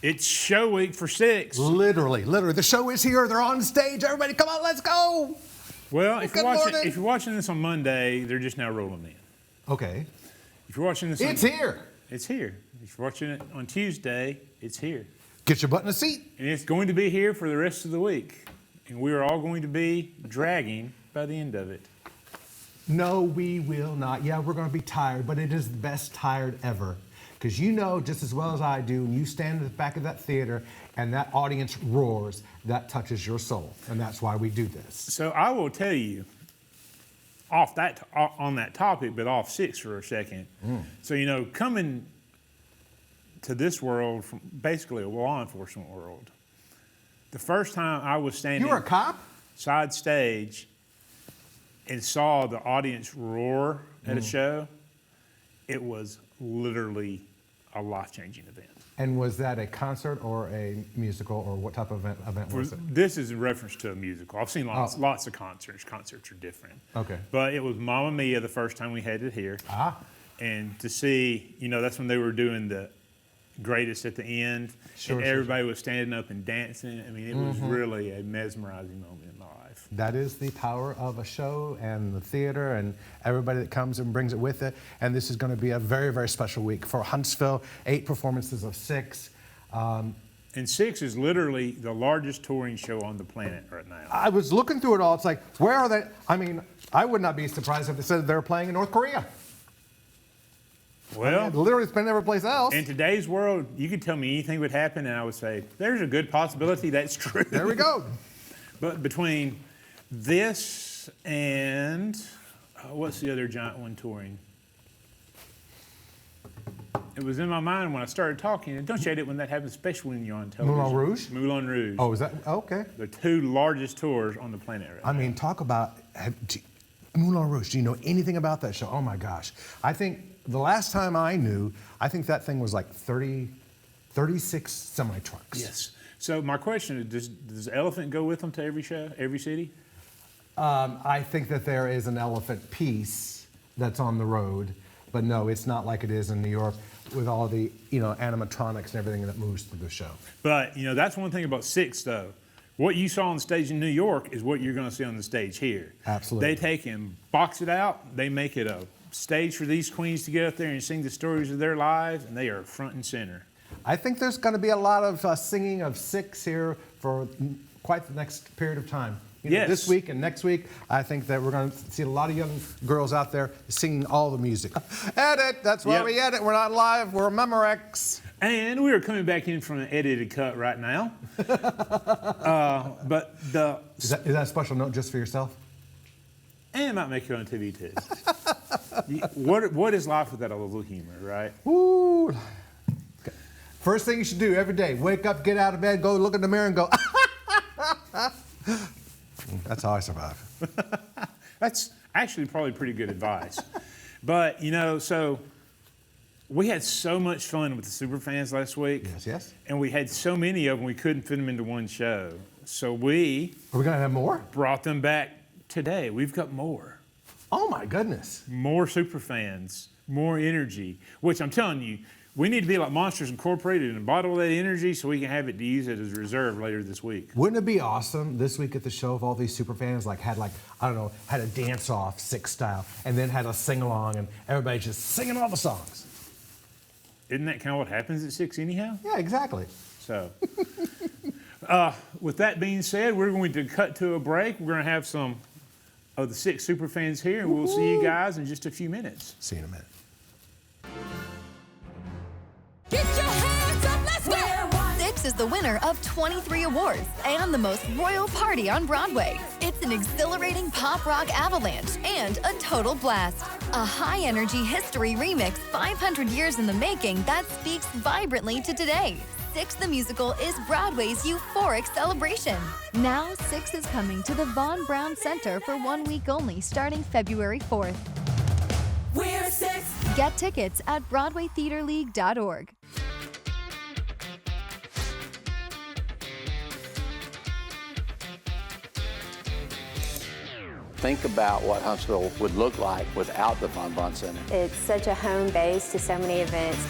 It's show week for 6. Literally. The show is here. They're on stage. Everybody, come on, let's go. Well, if you're watching this on Monday, they're just now rolling in. Okay. If you're watching this, it's here. It's here. If you're watching it on Tuesday, it's here. Get your butt in a seat. And it's going to be here for the rest of the week. And we are all going to be dragging by the end of it. No, we will not. Yeah, we're going to be tired, but it is the best tired ever. Because you know just as well as I do, when you stand at the back of that theater and that audience roars, that touches your soul. And that's why we do this. So I will tell you, on that topic, but off 6 for a second. So, you know, coming to this world from basically a law enforcement world, the first time I was standing... You were a cop? Side stage and saw the audience roar at a show, it was literally a life-changing event. And was that a concert or a musical, or what type of event was it? This is in reference to a musical. I've seen lots of concerts. Concerts are different. Okay. But it was Mamma Mia the first time we had it here. And to see, you know, that's when they were doing the greatest at the end. And everybody was standing up and dancing. I mean, it was really a mesmerizing moment in my life. That is the power of a show and the theater and everybody that comes and brings it with it. And this is going to be a very, very special week for Huntsville. 8 performances of 6. And 6 is literally the largest touring show on the planet right now. I was looking through it all. It's like, where are they? I mean, I would not be surprised if they said they're playing in North Korea. Well, literally, it's been every place else. In today's world, you could tell me anything would happen, and I would say, there's a good possibility that's true. There we go. But between this and what's the other giant one touring? It was in my mind when I started talking, and don't you hate it when that happens, especially when you're on television? Moulin Rouge? Moulin Rouge. Oh, is that? Okay. The 2 largest tours on the planet right now. I mean, talk about Moulin Rouge. Do you know anything about that show? Oh, my gosh. I think the last time I knew, I think that thing was like 36 semi-trucks. Yes. So my question is, does Elephant go with them to every show, every city? I think that there is an elephant piece that's on the road, but no, it's not like it is in New York with all the, you know, animatronics and everything that moves through the show. But, you know, that's one thing about 6, though. What you saw on stage in New York is what you're going to see on the stage here. Absolutely. They take and box it out. They make it a stage for these queens to get up there and sing the stories of their lives, and they are front and center. I think there's going to be a lot of singing of 6 here for quite the next period of time. You know, this week and next week, I think that we're going to see a lot of young girls out there singing all the music. Edit, that's why we edit. We're not live, we're Memorex. And we are coming back in from an edited cut right now. But is that a special note just for yourself? And it might make you on TV too. What is life without a little humor, right? Woo. Okay. First thing you should do every day, wake up, get out of bed, go look in the mirror and go, That's how I survive. That's actually probably pretty good advice. But, you know, so we had so much fun with the Superfans last week. Yes. And we had so many of them, we couldn't fit them into one show. So we... Are we going to have more? Brought them back today. We've got more. Oh, my goodness. More Superfans, more energy, which I'm telling you, we need to be like Monsters Incorporated and bottle that energy so we can have it to use it as a reserve later this week. Wouldn't it be awesome this week at the show if all these super fans had a dance-off 6 style and then had a sing-along and everybody just singing all the songs? Isn't that kind of what happens at 6 anyhow? Yeah, exactly. So, with that being said, we're going to cut to a break. We're going to have some of the 6 super fans here, and we'll see you guys in just a few minutes. See you in a minute. Get your hands up, let's go! 6 is the winner of 23 awards and the most royal party on Broadway. It's an exhilarating pop rock avalanche and a total blast. A high-energy history remix 500 years in the making that speaks vibrantly to today. 6 the Musical is Broadway's euphoric celebration. Now 6 is coming to the Von Braun Center for 1 week only starting February 4th. We're 6. Get tickets at BroadwayTheaterLeague.org. Think about what Huntsville would look like without the Von Braun Center. It's such a home base to so many events.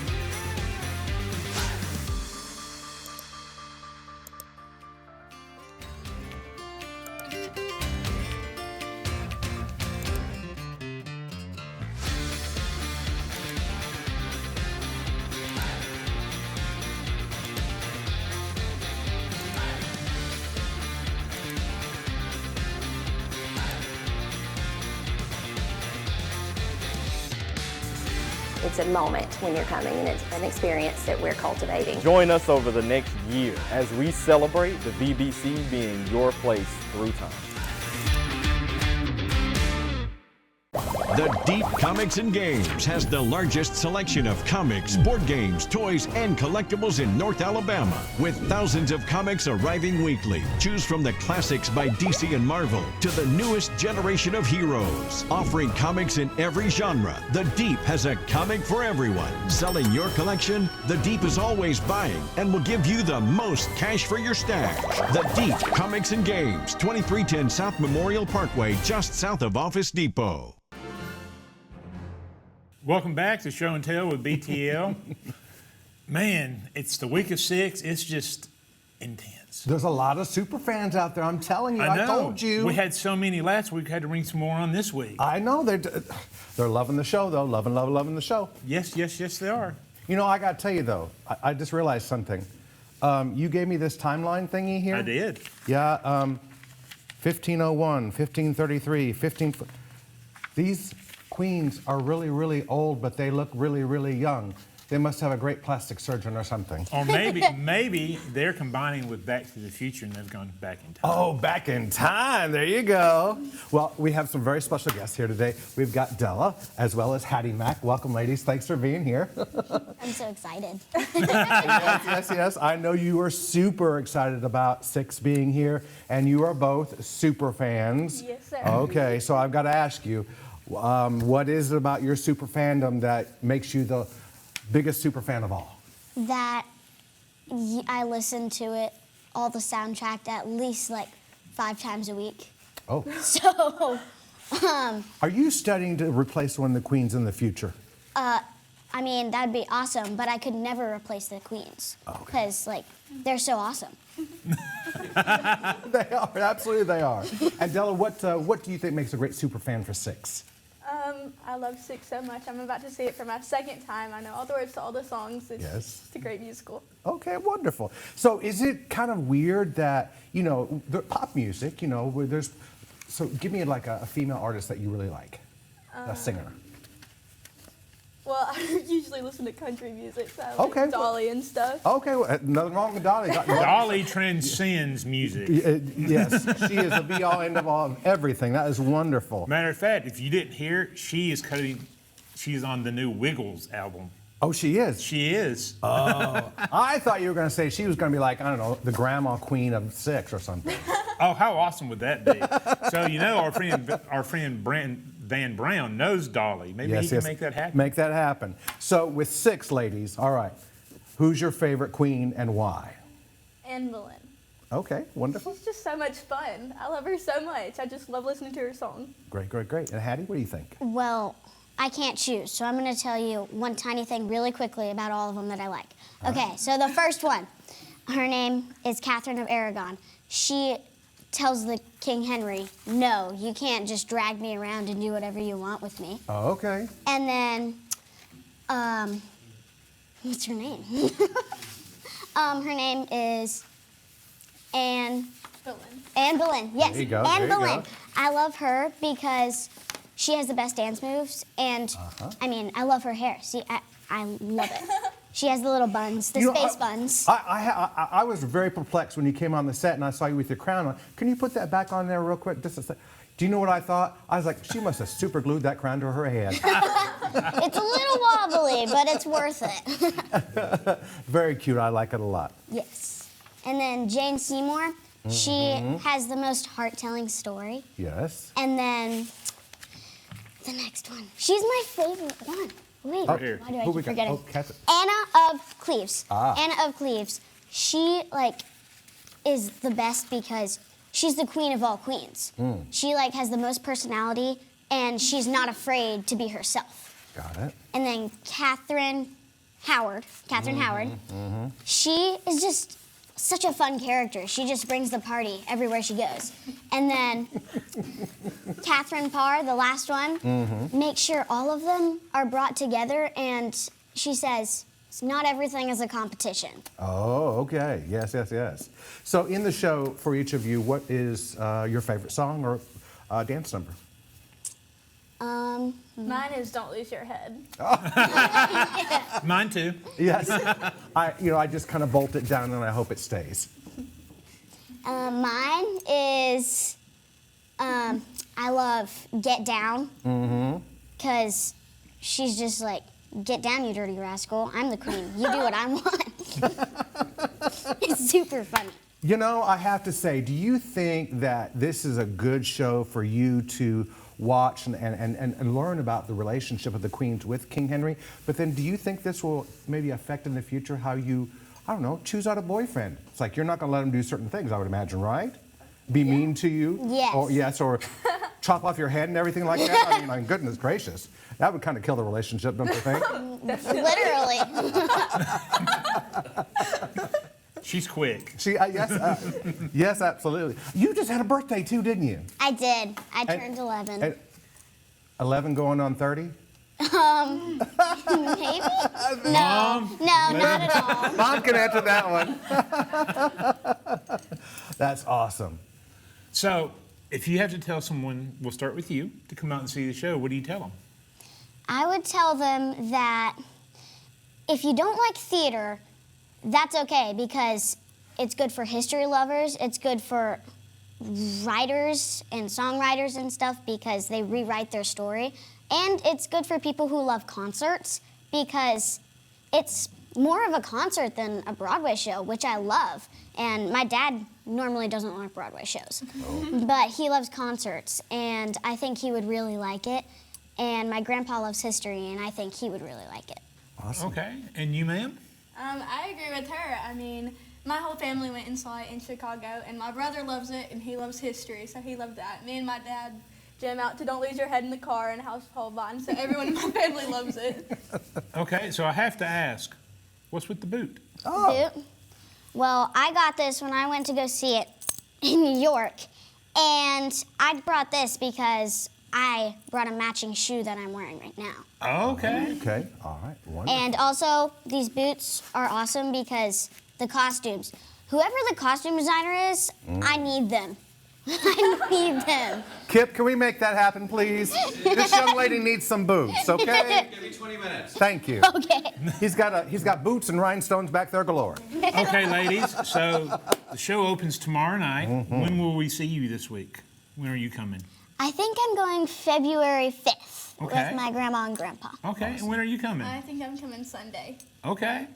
it's a moment when you're coming, and it's an experience that we're cultivating. Join us over the next year as we celebrate the VBC being your place through time. The Deep Comics and Games has the largest selection of comics, board games, toys, and collectibles in North Alabama. With thousands of comics arriving weekly, choose from the classics by DC and Marvel to the newest generation of heroes. Offering comics in every genre, The Deep has a comic for everyone. Selling your collection, The Deep is always buying and will give you the most cash for your stash. The Deep Comics and Games, 2310 South Memorial Parkway, just south of Office Depot. Welcome back to Show and Tell with BTL. Man, it's the week of 6. It's just intense. There's a lot of super fans out there. I'm telling you, I know. I told you. We had so many last week. Had to bring some more on this week. I know they're loving the show though. Loving the show. Yes, they are. You know, I got to tell you though, I just realized something. You gave me this timeline thingy here. I did. Yeah. 1501, 1533, 15. These queens are really, really old, but they look really, really young. They must have a great plastic surgeon or something. Or maybe they're combining with Back to the Future and they've gone back in time. Oh, back in time. There you go. Well, we have some very special guests here today. We've got Della as well as Haddie Mack. Welcome, ladies. Thanks for being here. I'm so excited. Yes. I know you are super excited about 6 being here, and you are both super fans. Yes, sir. Okay, so I've got to ask you, what is it about your super fandom that makes you the biggest super fan of all? That I listen to it, all the soundtrack, at least like 5 times a week. Oh. So, Are you studying to replace one of the queens in the future? I mean, that'd be awesome, but I could never replace the queens. Because, like, they're so awesome. They are, absolutely they are. And Della, what do you think makes a great super fan for 6? I love 6 so much. I'm about to see it for my 2nd time. I know all the words to all the songs. It's just a great musical. Okay, wonderful. So is it kind of weird that, you know, the pop music, you know, where there's, so give me like a female artist that you really like, a singer. Well, I usually listen to country music, so I Okay, like Dolly and stuff. Okay, well, nothing wrong with Dolly. Dolly transcends music. Yes, she is the be-all, end-all of everything. That is wonderful. Matter of fact, if you didn't hear, she's on the new Wiggles album. Oh, she is? She is. Oh, I thought you were going to say she was going to be like, I don't know, the grandma queen of 6 or something. Oh, how awesome would that be? So, you know, our friend Van Brown knows Dolly. Maybe he can make that happen. Make that happen. So with 6 ladies, all right, who's your favorite queen and why? Anne Boleyn. Okay, wonderful. She's just so much fun. I love her so much. I just love listening to her song. Great. And Haddie, what do you think? Well, I can't choose, so I'm going to tell you one tiny thing really quickly about all of them that I like. Okay, so the first one, her name is Catherine of Aragon. She tells the King Henry, no, you can't just drag me around and do whatever you want with me. Oh, okay. And then, what's her name? Her name is Anne Boleyn. Anne Boleyn, yes. There you go, Anne there you Boleyn. go. I love her because she has the best dance moves, and I mean, I love her hair. See, I love it. She has the little buns, the space buns. I was very perplexed when you came on the set and I saw you with your crown on. Can you put that back on there real quick? Just a sec. Do you know what I thought? I was like, she must have super glued that crown to her head. It's a little wobbly, but it's worth it. Very cute. I like it a lot. Yes. And then Jane Seymour, she has the most heart-telling story. Yes. And then the next one. She's my favorite one. Wait, Right here. why do I Who we keep got? forgetting? Oh, Catherine. Anna of Cleves. Ah. Anna of Cleves. She, like, is the best because she's the queen of all queens. She, like, has the most personality, and she's not afraid to be herself. Got it. And then Catherine Howard. She is just such a fun character. She just brings the party everywhere she goes. And then Catherine Parr, the last one, makes sure all of them are brought together, and she says, not everything is a competition. Oh, okay. Yes. So in the show, for each of you, what is your favorite song or dance number? Mine is Don't Lose Your Head. Mine too. Yes. I just kind of bolt it down and I hope it stays. Mine is, I love Get Down. Because she's just like, get down, you dirty rascal. I'm the queen. You do what I want. It's super funny. You know, I have to say, do you think that this is a good show for you to watch and learn about the relationship of the queens with King Henry? But then do you think this will maybe affect in the future how you, I don't know, choose out a boyfriend? It's like you're not going to let him do certain things, I would imagine, right? Be mean to you? Yes. Or chop off your head and everything like that? I mean, my goodness gracious. That would kind of kill the relationship, don't you think? Literally. She's quick. Yes, absolutely. You just had a birthday too, didn't you? I did. I turned 11. 11 going on 30? Maybe? No, not at all. Mom can answer that one. That's awesome. So, if you have to tell someone, we'll start with you, to come out and see the show, what do you tell them? I would tell them that if you don't like theater, that's okay, because it's good for history lovers, it's good for writers and songwriters and stuff because they rewrite their story, and it's good for people who love concerts because it's more of a concert than a Broadway show, which I love. And my dad normally doesn't like Broadway shows, but he loves concerts, and I think he would really like it. And my grandpa loves history, and I think he would really like it. Awesome. Okay, and you, ma'am? I agree with her. I mean, my whole family went and saw it in Chicago, and my brother loves it, and he loves history, so he loved that. Me and my dad jam out to Don't Lose Your Head in the Car and House of Holbein, so everyone in my family loves it. Okay, so I have to ask, what's with the boot? Boot? Well, I got this when I went to go see it in New York, and I brought this because I brought a matching shoe that I'm wearing right now. Okay. Okay, all right, wonderful. And also, these boots are awesome because the costumes. Whoever the costume designer is, I need them. I need them. Kip, can we make that happen, please? This young lady needs some boots, okay? Give me 20 minutes. Thank you. Okay. He's got boots and rhinestones back there galore. Okay, ladies, so the show opens tomorrow night. When will we see you this week? When are you coming? I think I'm going February 5th Okay. with my grandma and grandpa. Okay, and when are you coming? I think I'm coming Sunday. Okay.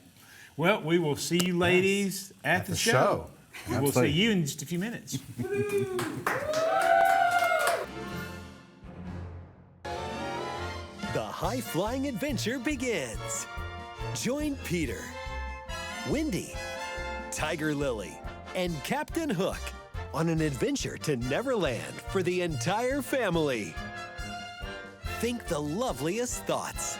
Well, we will see you ladies at the show. And we'll see Absolutely. you in just a few minutes. The high-flying adventure begins. Join Peter, Wendy, Tiger Lily, and Captain Hook on an adventure to Neverland for the entire family. Think the loveliest thoughts.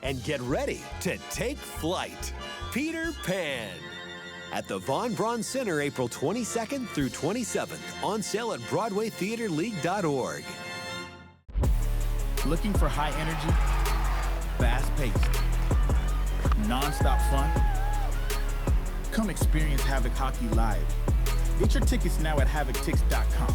And get ready to take flight. Peter Pan. At the Von Braun Center, April 22nd through 27th. On sale at BroadwayTheaterLeague.org. Looking for high energy, fast-paced, non-stop fun? Come experience Havoc Hockey live. Get your tickets now at HavocTix.com.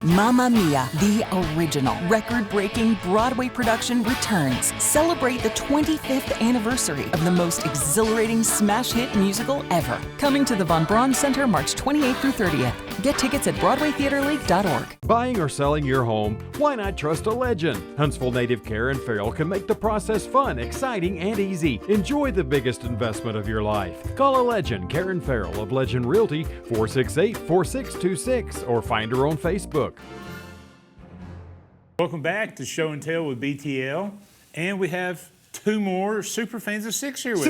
Mamma Mia, the original record-breaking Broadway production returns. Celebrate the 25th anniversary of the most exhilarating smash hit musical ever. Coming to the Von Braun Center March 28th through 30th. Get tickets at BroadwayTheaterLeague.org. Buying or selling your home? Why not trust a legend? Huntsville native Karen Farrell can make the process fun, exciting, and easy. Enjoy the biggest investment of your life. Call a legend, Karen Farrell of Legend Realty, 468-4626, or find her on Facebook. Welcome back to Show and Tell with BTL. And we have two more super fans of Six here with us.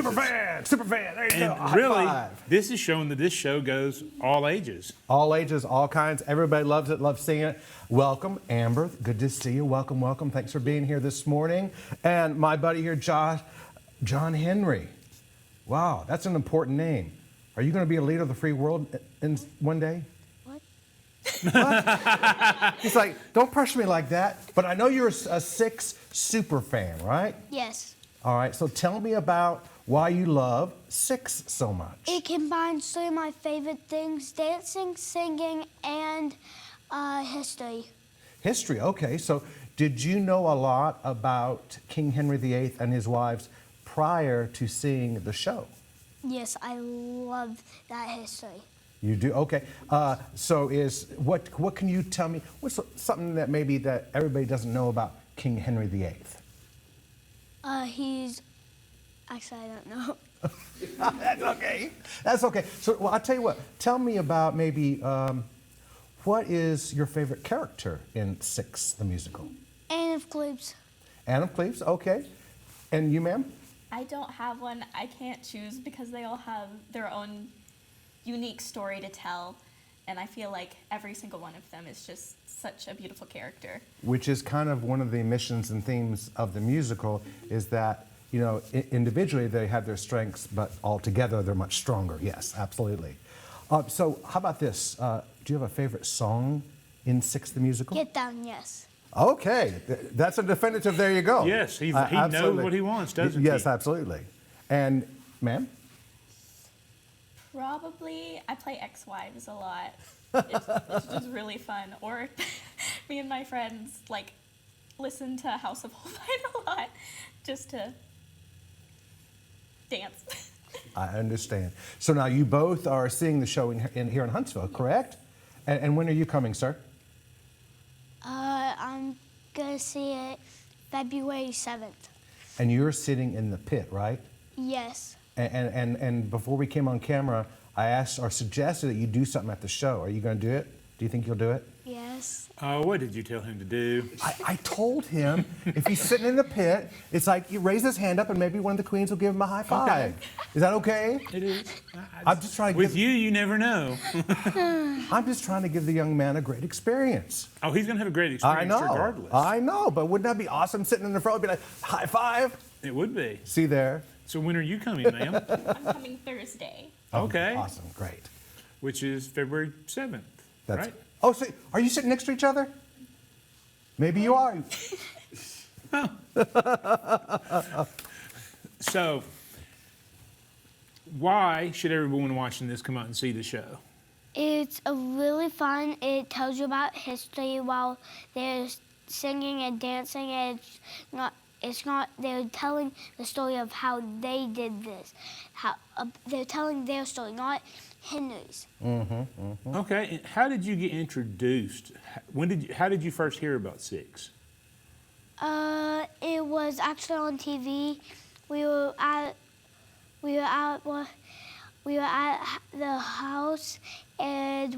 Super fan, there you go. And High really, five. this is showing that this show goes all ages. All ages, all kinds. Everybody loves it, loves seeing it. Welcome, Amber. Good to see you. Welcome, welcome. Thanks for being here this morning. And my buddy here, John Henry. Wow, that's an important name. Are you going to be a leader of the free world in one day? What? He's like, don't pressure me like that. But I know you're a Six super fan, right? Yes. All right, so tell me about why you love Six so much. It combines three of my favorite things: dancing, singing, and History. History, okay. So did you know a lot about King Henry VIII and his wives prior to seeing the show? Yes, I love that history. You do? Okay. So what can you tell me? What's something that maybe that everybody doesn't know about King Henry VIII? Actually, I don't know. That's okay. That's okay. So, well, I'll tell you what. Tell me about maybe what is your favorite character in Six, the musical? Anne of Cleves. Anne of Cleves, okay. And you, ma'am? I don't have one. I can't choose because they all have their own unique story to tell. And I feel like every single one of them is just such a beautiful character. Which is kind of one of the missions and themes of the musical, is that, you know, individually they have their strengths, but all together they're much stronger. Yes, absolutely. So how about this? Do you have a favorite song in Six, the musical? Get Down, yes. Okay, that's a definitive, there you go. Yes, he knows what he wants, doesn't he? Yes, absolutely. And, ma'am? Probably, I play ex-wives a lot. It's just really fun. Or me and my friends, like, listen to House of Holbein a lot just to dance. I understand. So now you both are seeing the show here in Huntsville, correct? And when are you coming, sir? I'm going to see it February 7th. And you're sitting in the pit, right? Yes. And before we came on camera, I asked or suggested that you do something at the show. Are you going to do it? Do you think you'll do it? Yes. What did you tell him to do? I told him if he's sitting in the pit, it's like you raise his hand up and maybe one of the queens will give him a high five. Okay. Is that okay? It is. I'm just trying to With you never know. I'm just trying to give the young man a great experience. Oh, he's going to have a great experience regardless. I know, but wouldn't that be awesome sitting in the front and be like, high five? It would be. See there? So when are you coming, ma'am? I'm coming Thursday. Okay. Awesome, great. Which is February 7th, right? Oh, so are you sitting next to each other? Maybe you are. So, why should everyone watching this come out and see the show? It's really fun. It tells you about history while they're singing and dancing, and they're telling the story of how they did this. They're telling their story, not Henry's. Okay, and how did you get introduced? How did you first hear about Six? It was actually on TV. We were at the house, and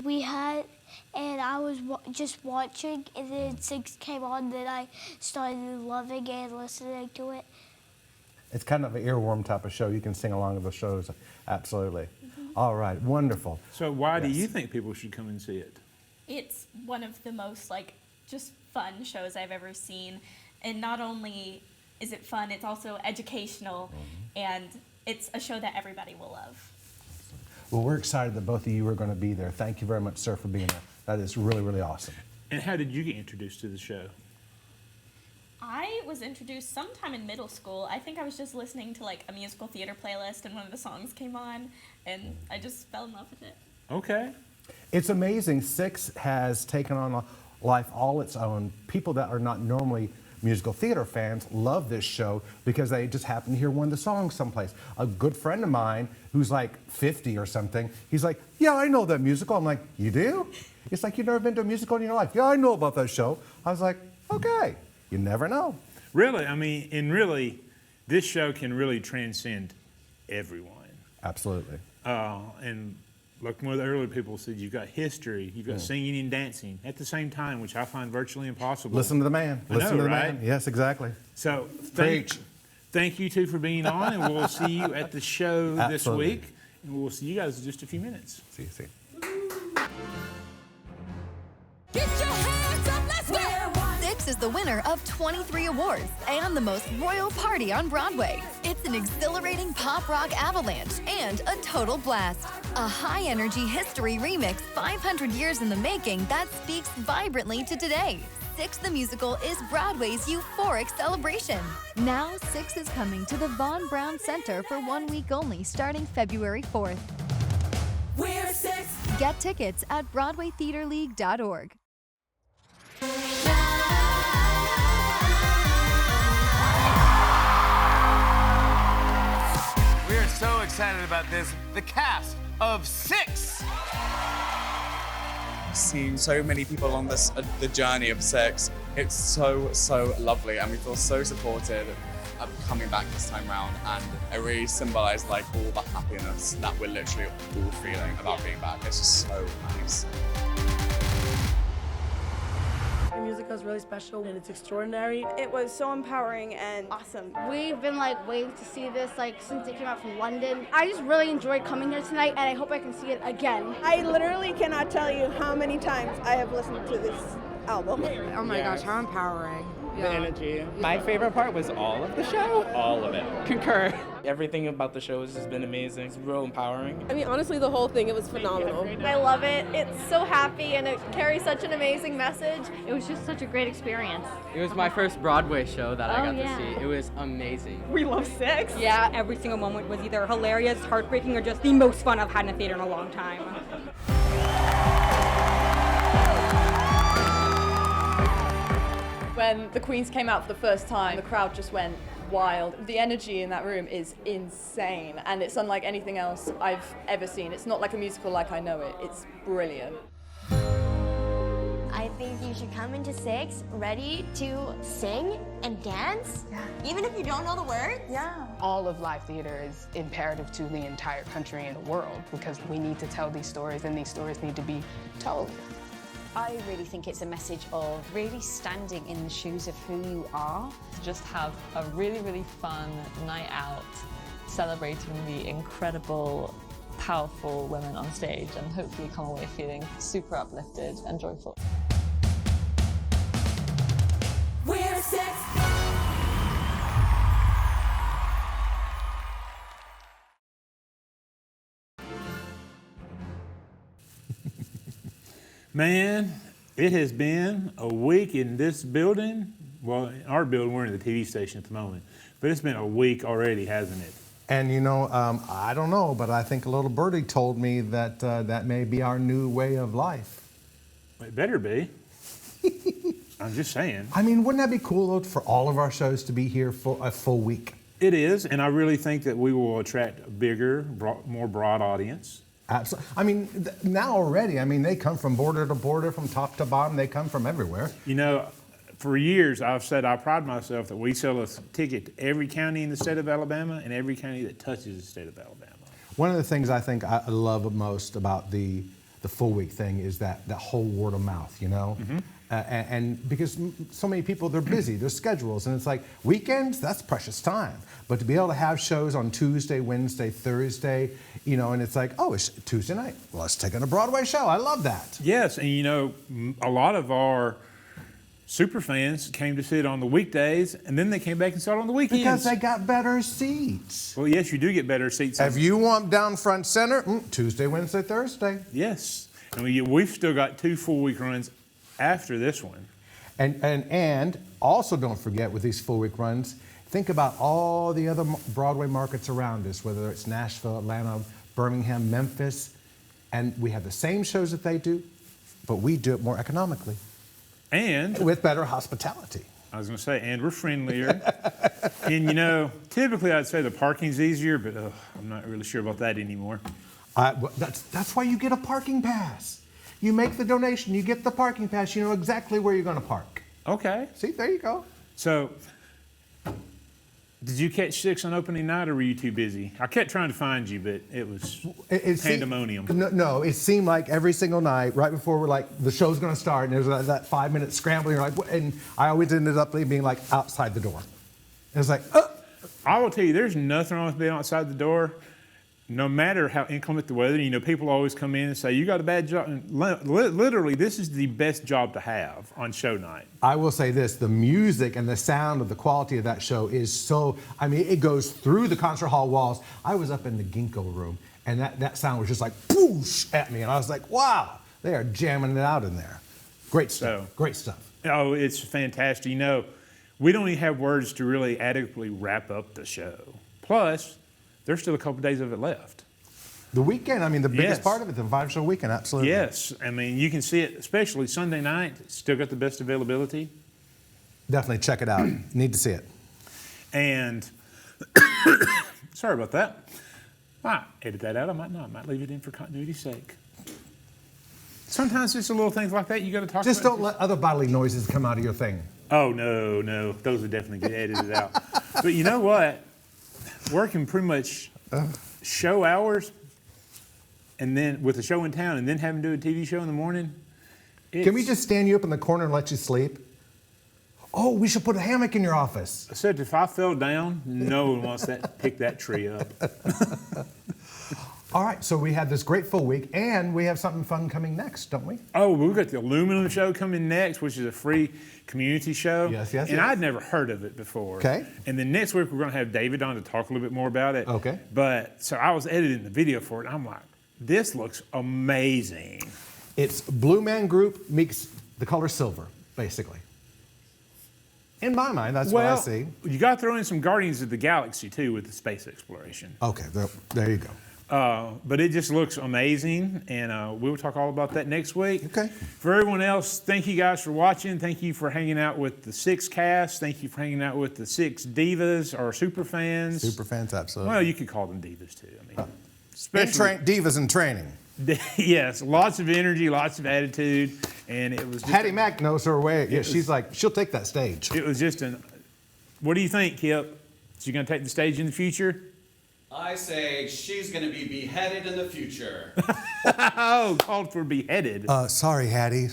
I was just watching, and then Six came on, then I started loving and listening to it. It's kind of an earworm type of show. You can sing along with the shows, absolutely. All right, wonderful. So why do you think people should come and see it? It's one of the most, just fun shows I've ever seen. And not only is it fun, it's also educational, and it's a show that everybody will love. Well, we're excited that both of you are going to be there. Thank you very much, sir, for being there. That is really, really awesome. And how did you get introduced to the show? I was introduced sometime in middle school. I think I was just listening to a musical theater playlist, and one of the songs came on, and I just fell in love with it. Okay. It's amazing. Six has taken on a life all its own. People that are not normally musical theater fans love this show because they just happen to hear one of the songs someplace. A good friend of mine who's like 50 or something, he's like, yeah, I know that musical. I'm like, you do? It's like, you've never been to a musical in your life. Yeah, I know about that show. I was like, okay, you never know. Really, I mean, and really, this show can really transcend everyone. Absolutely. And like one of the earlier people said, you've got history, you've got singing and dancing at the same time, which I find virtually impossible. Listen to the man. Listen to the man. Yes, exactly. So thank you two for being on, and we'll see you at the show this week. And we'll see you guys in just a few minutes. See you. Get your hands up, let's go! Six is the winner of 23 awards and the most royal party on Broadway. It's an exhilarating pop rock avalanche and a total blast. A high-energy history remix 500 years in the making that speaks vibrantly to today. Six the Musical is Broadway's euphoric celebration. Now, Six is coming to the Von Braun Center for 1 week only, starting February 4th. We're Six. Get tickets at BroadwayTheaterLeague.org. so excited about this. The cast of 6. Seeing so many people on this the journey of 6, it's so lovely, and we feel so supported coming back this time round, and it really symbolized like all the happiness that we're literally all feeling about being back. It's just so nice. The music was really special and it's extraordinary. It was so empowering and awesome. We've been waiting to see this since it came out from London. I just really enjoyed coming here tonight, and I hope I can see it again. I literally cannot tell you how many times I have listened to this album. Oh my gosh, how empowering. The energy. My favorite part was all of the show. All of it. Concur. Everything about the show has just been amazing. It's real empowering. I mean, honestly, the whole thing, it was phenomenal. I love it. It's so happy and it carries such an amazing message. It was just such a great experience. It was my first Broadway show that I got to see. It was amazing. We love 6. Yeah, every single moment was either hilarious, heartbreaking, or just the most fun I've had in a theater in a long time. When the Queens came out for the first time, the crowd just went wild. The energy in that room is insane, and it's unlike anything else I've ever seen. It's not like a musical like I know it. It's brilliant. I think you should come into 6 ready to sing and dance, even if you don't know the words. Yeah. All of live theater is imperative to the entire country and the world, because we need to tell these stories, and these stories need to be told. I really think it's a message of really standing in the shoes of who you are. Just have a really fun night out, celebrating the incredible, powerful women on stage, and hopefully come away feeling super uplifted and joyful. We're 6. Man, it has been a week in this building. Well, in our building, we're in the TV station at the moment, but it's been a week already, hasn't it? And you know, I don't know, but I think a little birdie told me that that may be our new way of life. It better be. I'm just saying. I mean, wouldn't that be cool though, for all of our shows to be here for a full week? It is, and I really think that we will attract a bigger, more broad audience. Absolutely. I mean, now already, I mean, they come from border to border, from top to bottom. They come from everywhere. You know, for years, I've said I pride myself that we sell a ticket to every county in the state of Alabama and every county that touches the state of Alabama. One of the things I think I love most about the full week thing is that whole word of mouth, you know? Mm-hmm. And because so many people, they're busy, their schedules, and it's like weekends, that's precious time. But to be able to have shows on Tuesday, Wednesday, Thursday, you know, and it's like, oh, it's Tuesday night. Well, let's take on a Broadway show. I love that. Yes, and you know, a lot of our super fans came to see it on the weekdays, and then they came back and saw it on the weekends. Because they got better seats. Well, yes, you do get better seats. If you want down front center, Tuesday, Wednesday, Thursday. Yes, and we've still got 2 full week runs after this one. And also don't forget, with these full week runs, think about all the other Broadway markets around us, whether it's Nashville, Atlanta, Birmingham, Memphis, and we have the same shows that they do, but we do it more economically. And with better hospitality. I was going to say, and we're friendlier. And you know, typically I'd say the parking's easier, but I'm not really sure about that anymore. That's why you get a parking pass. You make the donation, you get the parking pass, you know exactly where you're going to park. Okay. See, there you go. So, did you catch 6 on opening night, or were you too busy? I kept trying to find you, but it was pandemonium. No, it seemed like every single night, right before we're like, the show's going to start, and there's that 5-minute scramble, and you're like, and I always ended up being like outside the door. It was like, I will tell you, there's nothing wrong with being outside the door. No matter how inclement the weather, you know, people always come in and say, you got a bad job. And literally, this is the best job to have on show night. I will say this, the music and the sound of the quality of that show is so, I mean, it goes through the concert hall walls. I was up in the Ginkgo room, and that sound was just like, whoosh, at me. And I was like, wow, they are jamming it out in there. Great stuff, great stuff. Oh, it's fantastic. You know, we don't even have words to really adequately wrap up the show. Plus, there's still a couple days of it left. The weekend, I mean, the biggest part of it, the 5-show weekend, absolutely. Yes, I mean, you can see it, especially Sunday night. Still got the best availability. Definitely check it out. Need to see it. And, sorry about that. might edit that out. I might not. I might leave it in for continuity's sake. Sometimes just the little things like that you got to talk about. Just don't let other bodily noises come out of your thing. Oh, no. Those would definitely get edited out. But you know what? Working pretty much show hours and then with a show in town and then having to do a TV show in the morning. Can we just stand you up in the corner and let you sleep? Oh, we should put a hammock in your office. I said if I fell down, no one wants to pick that tree up. All right, so we had this great full week, and we have something fun coming next, don't we? Oh, we've got the Aluminum Show coming next, which is a free community show. Yes. And I'd never heard of it before. Okay. And then next week, we're going to have David on to talk a little bit more about it. Okay. But, so I was editing the video for it, and I'm like, this looks amazing. It's Blue Man Group meets the color silver, basically. In my mind, that's what I see. You got to throw in some Guardians of the Galaxy, too, with the space exploration. Okay, there you go. But it just looks amazing, and we'll talk all about that next week. Okay. For everyone else, thank you guys for watching. Thank you for hanging out with the 6 cast. Thank you for hanging out with the 6 divas or super fans. Super fans, absolutely. Well, you could call them divas too. I mean, especially divas in training. Yes, lots of energy, lots of attitude, and it was just Haddie Mack knows her way. Yeah, she's like, she'll take that stage. It was just what do you think, Kip? Is she going to take the stage in the future? I say she's going to be beheaded in the future. Oh, called for beheaded. Sorry, Haddie.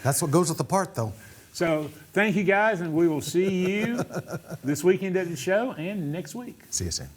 That's what goes with the part, though. So thank you, guys, and we will see you this weekend at the show and next week. See you soon.